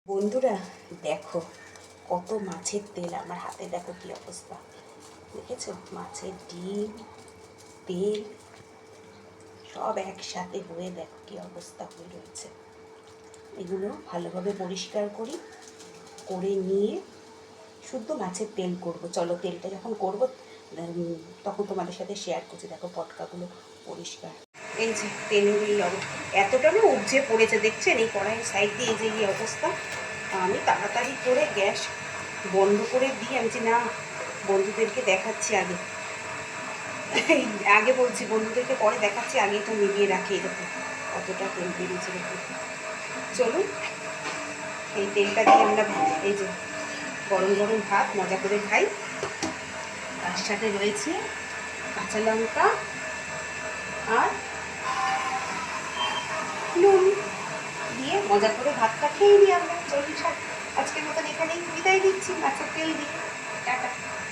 বন্ধুরা দেখো কত মাছের তেল আমার হাতে, দেখো কি অবস্থা, দেখেছো? মাছের ডিম, তেল সব একসাথে হয়ে দেখো কি অবস্থা হয়ে রয়েছে। এগুলো ভালোভাবে পরিষ্কার করে নিয়ে শুদ্ধ মাছের তেল করব। চলো তেলটা যখন করব তখন তোমাদের সাথে শেয়ার করছি। দেখো পটকাগুলো পরিষ্কার, এই যে তেলের এই অবস্থা, এতটা না উপজে পড়েছে, দেখছেন? এই কড়াইয়ের সাইড দিয়ে এই যে এই অবস্থা। আমি তাড়াতাড়ি করে গ্যাস বন্ধ করে দিয়ে আমি যে না, বন্ধুদেরকে দেখাচ্ছি আগে, আগে বলছি বন্ধুদেরকে পরে দেখাচ্ছি, আগে এটা নিভিয়ে রাখি। দেখো কতটা তেল বেরিয়েছে, দেখো। চলুন এই তেলটা দিয়ে আমরা এই যে গরম গরম ভাত মজা করে খাই। তার সাথে রয়েছে কাঁচা লঙ্কা আর নুন দিয়ে মজা করে ভাতটা খেয়ে নিই আমরা। চলুন আজকের মতন এখানেই বিদায় দিচ্ছি মাছের তেল দিয়ে। টাটা।